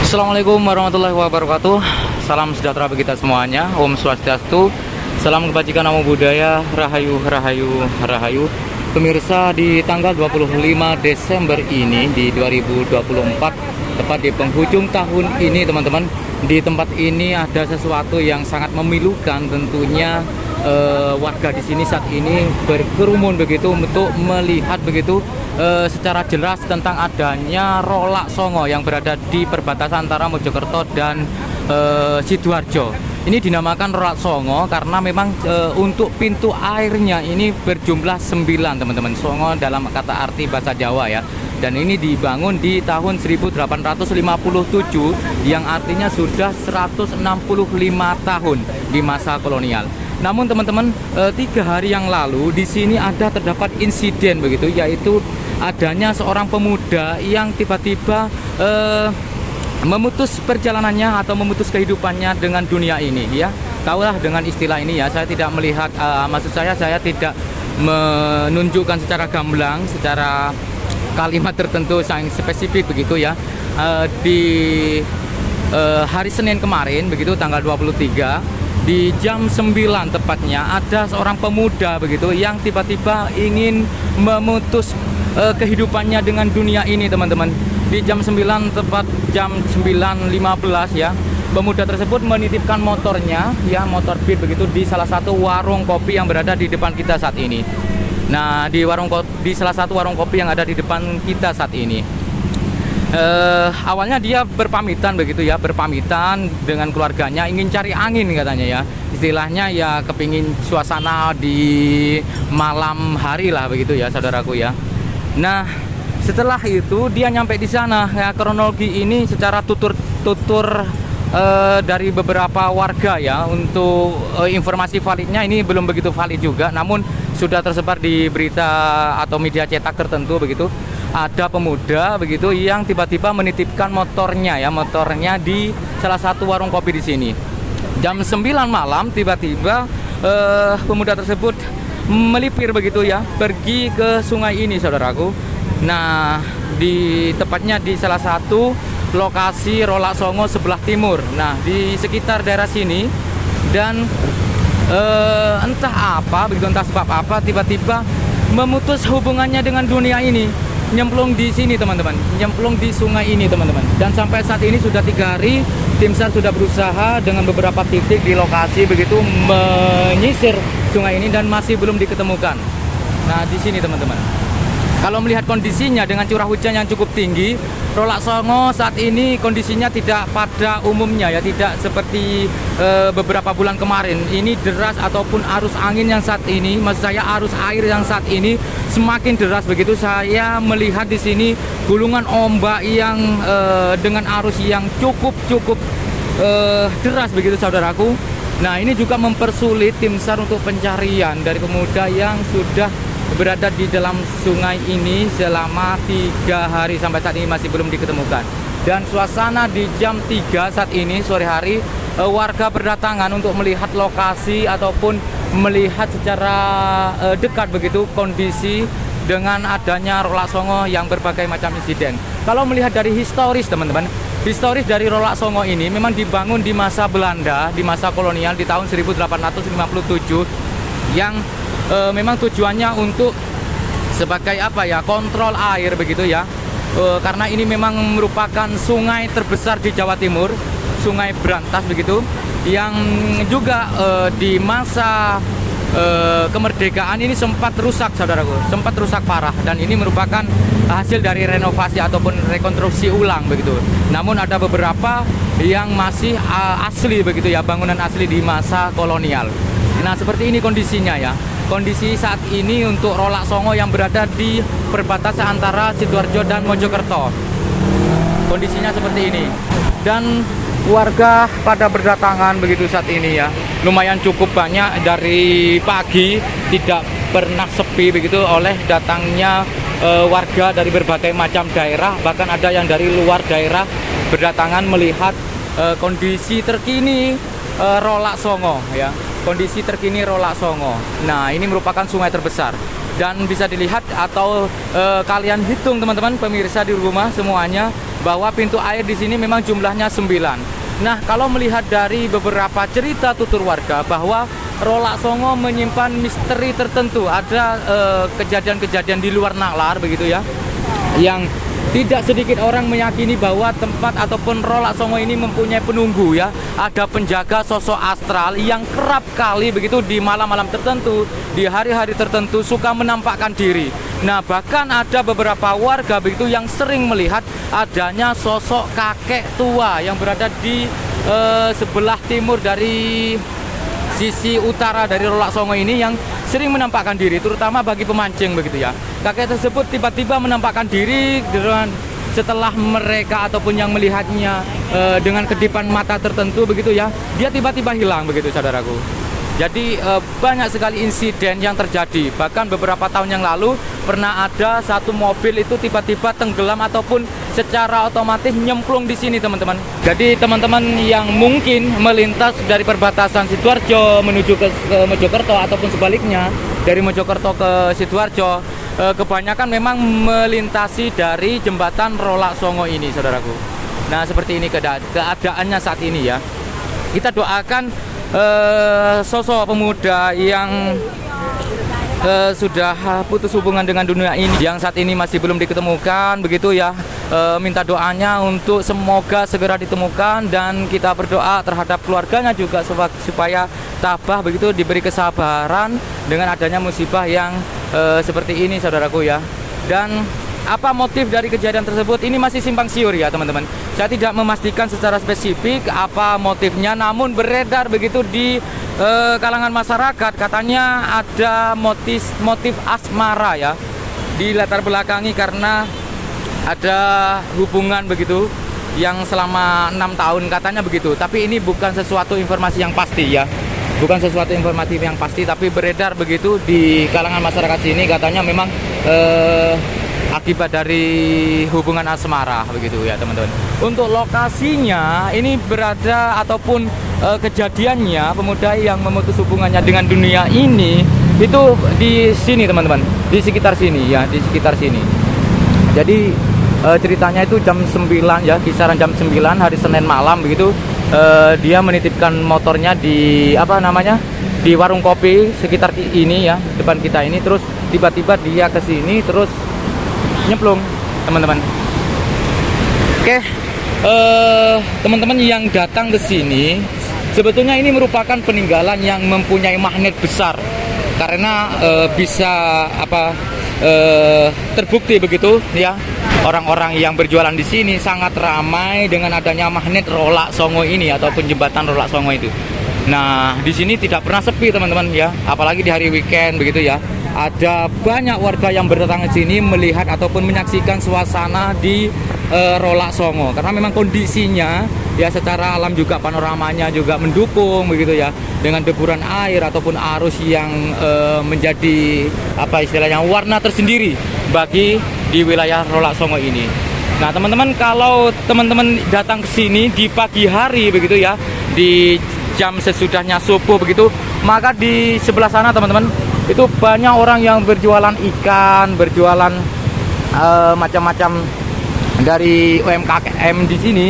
Assalamualaikum warahmatullahi wabarakatuh. Salam sejahtera bagi kita semuanya. Om Swastiastu. Salam kebajikan, namo buddhaya, rahayu rahayu rahayu. Pemirsa, di tanggal 25 Desember ini di 2024, tepat di penghujung tahun ini teman-teman, di tempat ini ada sesuatu yang sangat memilukan tentunya. Warga di sini saat ini berkerumun begitu untuk melihat begitu secara jelas tentang adanya Rolak Songo yang berada di perbatasan antara Mojokerto dan Sidoarjo. Ini dinamakan Rolak Songo karena memang untuk pintu airnya ini berjumlah 9 teman-teman. Songo dalam kata arti bahasa Jawa ya. Dan ini dibangun di tahun 1857 yang artinya sudah 165 tahun di masa kolonial. Namun teman-teman, 3 hari yang lalu di sini terdapat insiden begitu, yaitu adanya seorang pemuda yang tiba-tiba memutus perjalanannya atau memutus kehidupannya dengan dunia ini ya. Tahulah dengan istilah ini ya, saya tidak melihat, maksud saya tidak menunjukkan secara gamblang, secara kalimat tertentu yang spesifik begitu ya. Di hari Senin kemarin begitu tanggal 23 di jam 9 tepatnya ada seorang pemuda begitu yang tiba-tiba ingin memutus kehidupannya dengan dunia ini teman-teman. Di jam 9 tepat jam 9.15 ya, pemuda tersebut menitipkan motornya ya, motor Beat begitu di salah satu warung kopi yang berada di depan kita saat ini. Nah, di salah satu warung kopi yang ada di depan kita saat ini. Awalnya dia berpamitan begitu ya, berpamitan dengan keluarganya, ingin cari angin katanya ya, istilahnya ya kepingin suasana di malam hari lah begitu ya saudaraku ya. Nah, setelah itu dia nyampe di sana ya, kronologi ini secara tutur dari beberapa warga ya, untuk informasi validnya ini belum begitu valid juga, namun sudah tersebar di berita atau media cetak tertentu begitu. Ada pemuda begitu yang tiba-tiba menitipkan motornya di salah satu warung kopi di sini. Jam 9 malam tiba-tiba pemuda tersebut melipir begitu ya, pergi ke sungai ini saudaraku. Nah, tepatnya di salah satu lokasi Rolak Songo sebelah timur. Nah, di sekitar daerah sini dan entah sebab apa tiba-tiba memutus hubungannya dengan dunia ini. Nyemplung di sini teman-teman, nyemplung di sungai ini teman-teman. Dan sampai saat ini sudah 3 hari tim SAR sudah berusaha dengan beberapa titik di lokasi begitu menyisir sungai ini dan masih belum diketemukan. Nah, di sini teman-teman, kalau melihat kondisinya dengan curah hujan yang cukup tinggi, Rolak Songo saat ini kondisinya tidak pada umumnya ya, tidak seperti beberapa bulan kemarin. Ini deras ataupun arus angin yang saat ini, maksud saya arus air yang saat ini semakin deras begitu. Saya melihat di sini gulungan ombak yang dengan arus yang cukup deras begitu saudaraku. Nah, ini juga mempersulit tim SAR untuk pencarian dari pemuda yang sudah berada di dalam sungai ini selama 3 hari sampai saat ini masih belum diketemukan. Dan suasana di jam 3 saat ini sore hari, warga berdatangan untuk melihat lokasi ataupun melihat secara dekat begitu kondisi dengan adanya Rolak Songo yang berbagai macam insiden. Kalau melihat dari historis teman-teman, historis dari Rolak Songo ini memang dibangun di masa Belanda, di masa kolonial di tahun 1857 yang memang tujuannya untuk sebagai kontrol air begitu ya, karena ini memang merupakan sungai terbesar di Jawa Timur, Sungai Brantas begitu, yang juga di masa kemerdekaan ini sempat rusak saudaraku, sempat rusak parah, dan ini merupakan hasil dari renovasi ataupun rekonstruksi ulang begitu. Namun ada beberapa yang masih asli begitu ya, bangunan asli di masa kolonial. Nah, seperti ini kondisinya ya. Kondisi saat ini untuk Rolak Songo yang berada di perbatasan antara Sidoarjo dan Mojokerto. Kondisinya seperti ini. Dan warga pada berdatangan begitu saat ini ya. Lumayan cukup banyak, dari pagi tidak pernah sepi begitu oleh datangnya warga dari berbagai macam daerah, bahkan ada yang dari luar daerah berdatangan melihat kondisi terkini Rolak Songo ya. Kondisi terkini Rolak Songo. Nah, ini merupakan sungai terbesar dan bisa dilihat atau kalian hitung teman-teman pemirsa di rumah semuanya, bahwa pintu air di sini memang jumlahnya 9. Nah, kalau melihat dari beberapa cerita tutur warga bahwa Rolak Songo menyimpan misteri tertentu, ada kejadian-kejadian di luar nalar begitu ya, yang tidak sedikit orang meyakini bahwa tempat ataupun Rolak Songo ini mempunyai penunggu ya. Ada penjaga sosok astral yang kerap kali begitu di malam-malam tertentu, di hari-hari tertentu suka menampakkan diri. Nah, bahkan ada beberapa warga begitu yang sering melihat adanya sosok kakek tua yang berada di sebelah timur dari sisi utara dari Rolak Songo ini, yang sering menampakkan diri, terutama bagi pemancing begitu ya. Kakek tersebut tiba-tiba menampakkan diri setelah mereka ataupun yang melihatnya dengan kedipan mata tertentu begitu ya, dia tiba-tiba hilang begitu saudaraku. Jadi banyak sekali insiden yang terjadi. Bahkan beberapa tahun yang lalu pernah ada satu mobil itu tiba-tiba tenggelam ataupun secara otomatis nyemplung di sini teman-teman. Jadi teman-teman yang mungkin melintas dari perbatasan Sidoarjo menuju ke Mojokerto ataupun sebaliknya dari Mojokerto ke Sidoarjo, kebanyakan memang melintasi dari jembatan Rolak Songo ini saudaraku. Nah, seperti ini keadaannya saat ini ya. Kita doakan sosok pemuda yang sudah putus hubungan dengan dunia ini, yang saat ini masih belum diketemukan begitu ya, minta doanya untuk semoga segera ditemukan, dan kita berdoa terhadap keluarganya juga supaya tabah begitu, diberi kesabaran dengan adanya musibah yang seperti ini saudaraku ya. Dan apa motif dari kejadian tersebut ini masih simpang siur ya teman-teman. Saya tidak memastikan secara spesifik apa motifnya, namun beredar begitu di kalangan masyarakat, katanya ada motif asmara ya, di latar belakangi karena ada hubungan begitu yang selama 6 tahun katanya begitu. Tapi ini bukan sesuatu informasi yang pasti ya, bukan sesuatu informasi yang pasti, tapi beredar begitu di kalangan masyarakat sini, katanya memang akibat dari hubungan asmara begitu ya teman-teman. Untuk lokasinya ini berada ataupun kejadiannya pemuda yang memutus hubungannya dengan dunia ini itu di sini teman-teman, di sekitar sini ya, di sekitar sini. Jadi ceritanya itu jam 9 ya, kisaran jam 9 hari Senin malam begitu. Dia menitipkan motornya di di warung kopi sekitar ini ya, depan kita ini. Terus tiba-tiba dia ke sini terus nyemplung teman-teman. Oke, teman-teman yang datang ke sini, sebetulnya ini merupakan peninggalan yang mempunyai magnet besar, karena bisa terbukti begitu ya, orang-orang yang berjualan di sini sangat ramai dengan adanya magnet Rolak Songo ini ataupun jembatan Rolak Songo itu. Nah, di sini tidak pernah sepi teman-teman ya, apalagi di hari weekend begitu ya. Ada banyak warga yang berdatangan ke sini melihat ataupun menyaksikan suasana di Rolak Songo, karena memang kondisinya ya secara alam juga panoramanya juga mendukung begitu ya, dengan deburan air ataupun arus yang menjadi istilahnya warna tersendiri bagi di wilayah Rolak Songo ini. Nah teman-teman, kalau teman-teman datang ke sini di pagi hari begitu ya, di jam sesudahnya subuh begitu, maka di sebelah sana teman-teman itu banyak orang yang berjualan ikan, berjualan macam-macam dari UMKM di sini.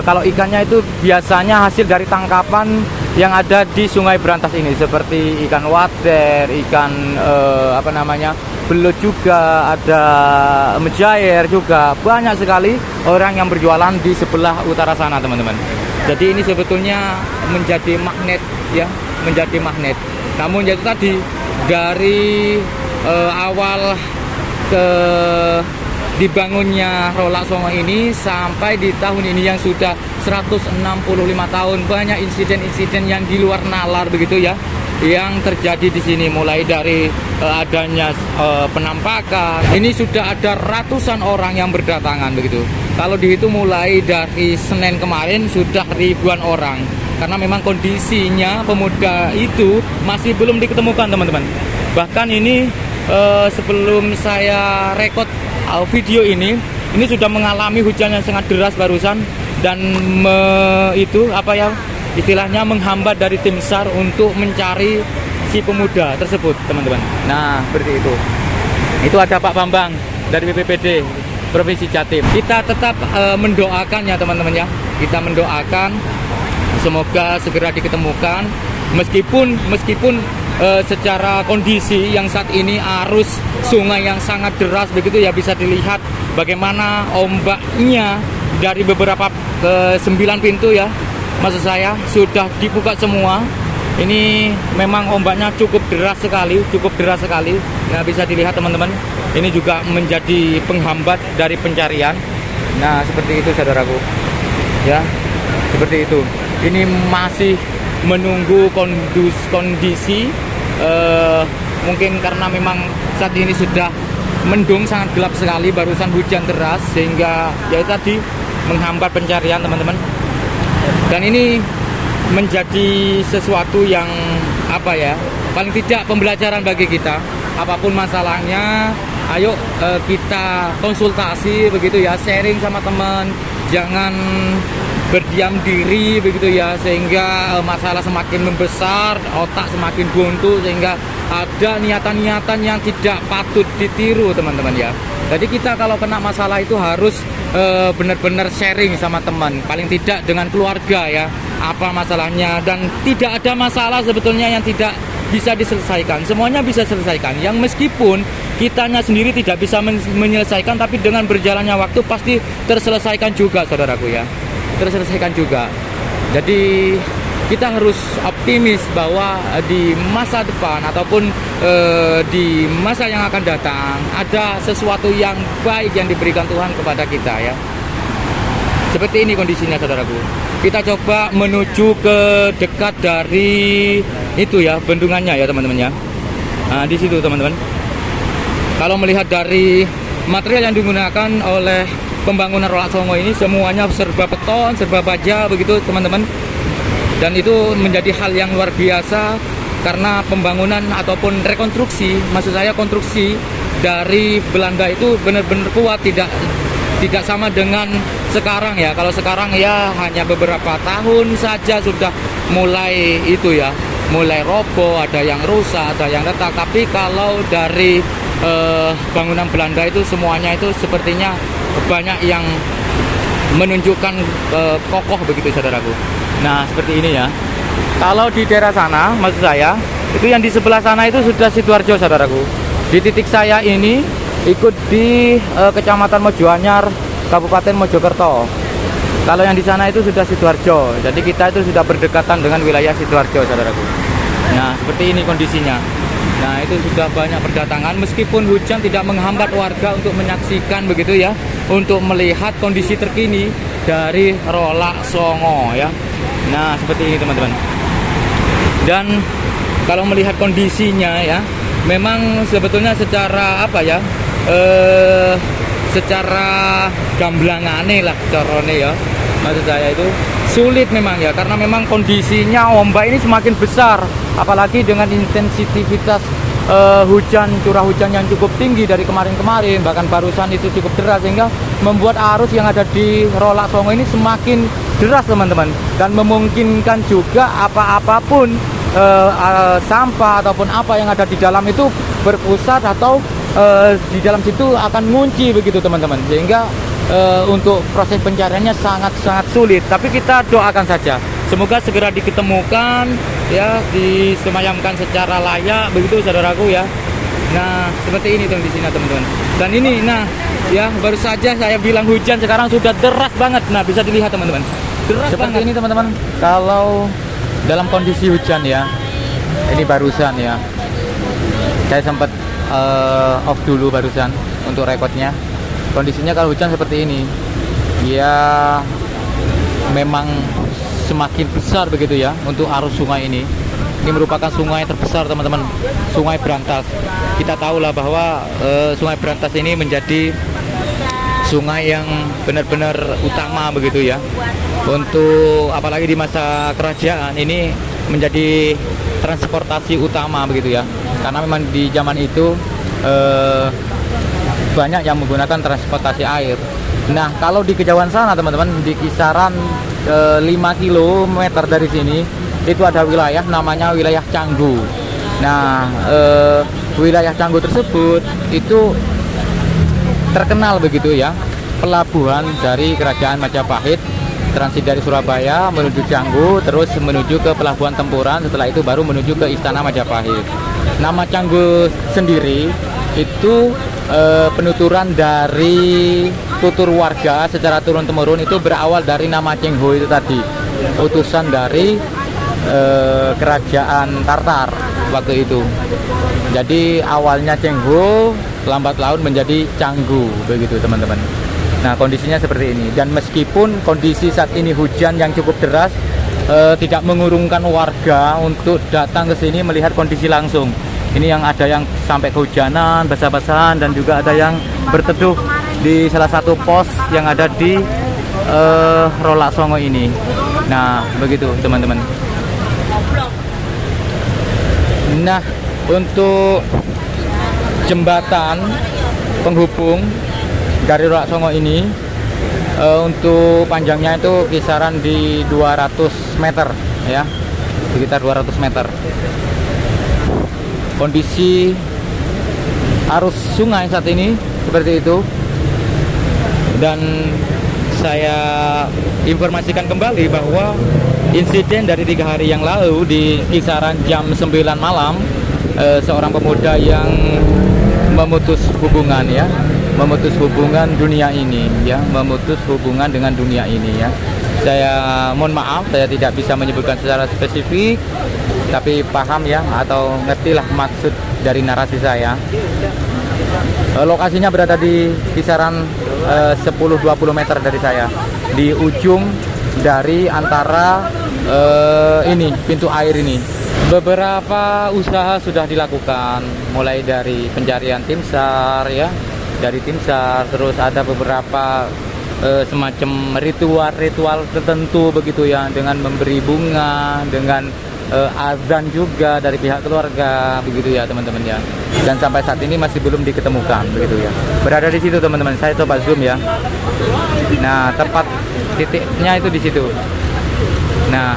Kalau ikannya itu biasanya hasil dari tangkapan yang ada di Sungai Berantas ini, seperti ikan wader, ikan belut juga, ada mujair juga. Banyak sekali orang yang berjualan di sebelah utara sana teman-teman. Jadi ini sebetulnya menjadi magnet ya, menjadi magnet. Namun itu tadi, dari awal dibangunnya Rolak Songo ini sampai di tahun ini yang sudah 165 tahun, banyak insiden-insiden yang di luar nalar begitu ya yang terjadi di sini. Mulai dari adanya penampakan, ini sudah ada ratusan orang yang berdatangan begitu. Kalau dihitung mulai dari Senin kemarin sudah ribuan orang, karena memang kondisinya pemuda itu masih belum diketemukan teman-teman. Bahkan ini sebelum saya rekod video ini sudah mengalami hujan yang sangat deras barusan, dan istilahnya menghambat dari tim SAR untuk mencari si pemuda tersebut teman-teman. Nah seperti itu ada Pak Bambang dari BPBD Provinsi Jatim. Kita tetap mendoakan ya teman-teman ya. Kita mendoakan semoga segera diketemukan, meskipun secara kondisi yang saat ini arus sungai yang sangat deras begitu ya, bisa dilihat bagaimana ombaknya dari beberapa 9 pintu ya, maksud saya sudah dibuka semua. Ini memang ombaknya cukup deras sekali. Nah, bisa dilihat teman-teman, ini juga menjadi penghambat dari pencarian. Nah, seperti itu saudaraku ya, seperti itu. Ini masih menunggu kondisi mungkin karena memang saat ini sudah mendung, sangat gelap sekali, barusan hujan deras sehingga ya tadi menghambat pencarian teman-teman. Dan ini menjadi sesuatu yang apa ya, paling tidak pembelajaran bagi kita. Apapun masalahnya, ayo kita konsultasi begitu ya, sharing sama teman, jangan berdiam diri begitu ya, sehingga masalah semakin membesar, otak semakin buntu, sehingga ada niatan-niatan yang tidak patut ditiru teman-teman ya. Jadi kita kalau kena masalah itu harus benar-benar sharing sama teman, paling tidak dengan keluarga ya, apa masalahnya. Dan tidak ada masalah sebetulnya yang tidak bisa diselesaikan, semuanya bisa selesaikan. Yang meskipun kitanya sendiri tidak bisa menyelesaikan, tapi dengan berjalannya waktu pasti terselesaikan juga saudaraku ya, terselesaikan juga. Jadi kita harus optimis bahwa di masa depan ataupun di masa yang akan datang ada sesuatu yang baik yang diberikan Tuhan kepada kita ya. Seperti ini kondisinya saudaraku. Kita coba menuju ke dekat dari itu ya, bendungannya ya teman-teman ya. Nah, di situ teman-teman. Kalau melihat dari material yang digunakan oleh pembangunan Rolak Songo ini, semuanya serba beton, serba baja begitu teman-teman. Dan itu menjadi hal yang luar biasa karena pembangunan ataupun rekonstruksi, maksud saya konstruksi dari Belanda itu benar-benar kuat, tidak sama dengan sekarang ya. Kalau sekarang ya hanya beberapa tahun saja sudah mulai itu ya, mulai roboh, ada yang rusak, ada yang retak. Tapi kalau dari bangunan Belanda itu semuanya itu sepertinya banyak yang menunjukkan kokoh begitu saudaraku. Nah, seperti ini ya. Kalau di daerah sana, maksud saya, itu yang di sebelah sana itu sudah Sidoarjo saudaraku. Di titik saya ini ikut di Kecamatan Mojoanyar, Kabupaten Mojokerto. Kalau yang di sana itu sudah Sidoarjo. Jadi kita itu sudah berdekatan dengan wilayah Sidoarjo saudaraku. Nah, seperti ini kondisinya. Nah, itu sudah banyak berdatangan, meskipun hujan tidak menghambat warga untuk menyaksikan begitu ya, untuk melihat kondisi terkini dari Rolak Songo ya. Nah, seperti ini teman-teman. Dan kalau melihat kondisinya ya, memang sebetulnya secara apa ya, secara gamblangane lah corone ya, maksud saya itu sulit memang ya, karena memang kondisinya ombak ini semakin besar, apalagi dengan intensitas hujan, curah hujan yang cukup tinggi dari kemarin-kemarin, bahkan barusan itu cukup deras, sehingga membuat arus yang ada di Rolak Songo ini semakin deras teman-teman, dan memungkinkan juga apa-apapun sampah ataupun apa yang ada di dalam itu berpusat atau di dalam situ akan ngunci begitu teman-teman, sehingga untuk proses pencariannya sangat-sangat sulit. Tapi kita doakan saja semoga segera diketemukan ya, disemayamkan secara layak begitu saudaraku ya. Nah, seperti ini di sini teman-teman. Dan ini nah ya, baru saja saya bilang hujan, sekarang sudah deras banget. Nah, bisa dilihat teman-teman, deras seperti banget ini teman-teman. Kalau dalam kondisi hujan ya, ini barusan ya, saya sempat off dulu barusan untuk rekodnya. Kondisinya kalau hujan seperti ini ya, memang semakin besar begitu ya untuk arus sungai ini. Ini merupakan sungai terbesar teman-teman, Sungai Brantas. Kita tahulah bahwa Sungai Brantas ini menjadi sungai yang benar-benar utama begitu ya, untuk apalagi di masa kerajaan ini menjadi transportasi utama begitu ya, karena memang di zaman itu banyak yang menggunakan transportasi air. Nah, kalau di kejauhan sana teman-teman, di kisaran 5 km dari sini itu ada wilayah namanya wilayah Canggu. Nah, wilayah Canggu tersebut itu terkenal begitu ya, pelabuhan dari Kerajaan Majapahit, transit dari Surabaya menuju Canggu, terus menuju ke Pelabuhan Tempuran, setelah itu baru menuju ke Istana Majapahit. Nama Canggu sendiri itu penuturan dari tutur warga secara turun-temurun, itu berawal dari nama Cheng Ho itu tadi, utusan dari kerajaan Tartar waktu itu. Jadi awalnya Cheng Ho, lambat laun menjadi Canggu begitu teman-teman. Nah, kondisinya seperti ini, dan meskipun kondisi saat ini hujan yang cukup deras, tidak mengurungkan warga untuk datang ke sini melihat kondisi langsung. Ini yang ada yang sampai kehujanan, basah-basahan, dan juga ada yang berteduh di salah satu pos yang ada di Rolak Songo ini. Nah, begitu teman-teman. Nah, untuk jembatan penghubung dari Rolak Songo ini, untuk panjangnya itu kisaran di 200 meter ya, sekitar 200 meter. Kondisi arus sungai saat ini seperti itu, dan saya informasikan kembali bahwa insiden dari 3 hari yang lalu di kisaran jam 9 malam, seorang pemuda yang memutus hubungan ya, memutus hubungan dunia ini ya, memutus hubungan dengan dunia ini ya. Saya mohon maaf, saya tidak bisa menyebutkan secara spesifik, tapi paham ya, atau ngertilah maksud dari narasi saya. Lokasinya berada di kisaran 10-20 meter dari saya, di ujung dari antara ini pintu air ini. Beberapa usaha sudah dilakukan, mulai dari pencarian tim SAR ya, dari tim SAR, terus ada beberapa semacam ritual tertentu begitu ya, dengan memberi bunga, dengan azan juga dari pihak keluarga begitu ya teman-teman ya. Dan sampai saat ini masih belum diketemukan begitu ya. Berada di situ teman-teman, saya coba zoom ya. Nah, tepat titiknya itu di situ. Nah,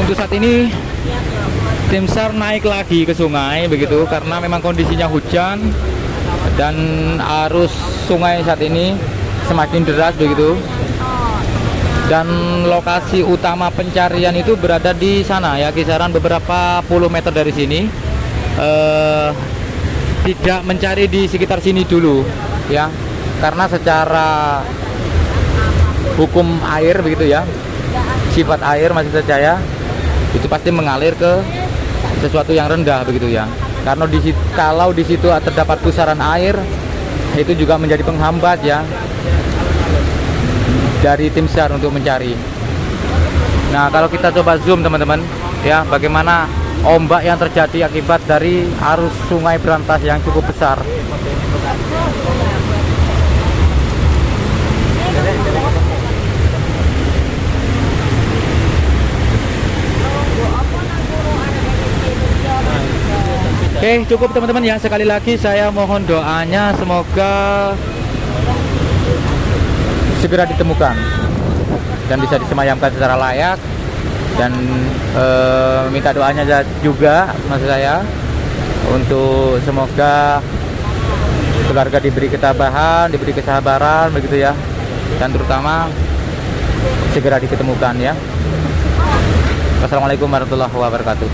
untuk saat ini tim SAR naik lagi ke sungai begitu, karena memang kondisinya hujan dan arus sungai saat ini semakin deras begitu. Dan lokasi utama pencarian itu berada di sana ya, kisaran beberapa puluh meter dari sini. Tidak mencari di sekitar sini dulu ya, karena secara hukum air begitu ya, sifat air masih percaya itu pasti mengalir ke sesuatu yang rendah begitu ya. Karena kalau di situ terdapat pusaran air, itu juga menjadi penghambat ya dari tim SAR untuk mencari. Nah, kalau kita coba zoom teman-teman ya, bagaimana ombak yang terjadi akibat dari arus sungai Brantas yang cukup besar. Oke, cukup teman-teman ya. Sekali lagi saya mohon doanya, semoga segera ditemukan dan bisa disemayamkan secara layak, dan minta doanya juga maksud saya, untuk semoga keluarga diberi ketabahan, diberi kesabaran begitu ya, dan terutama segera diketemukan ya. Wassalamualaikum warahmatullahi wabarakatuh.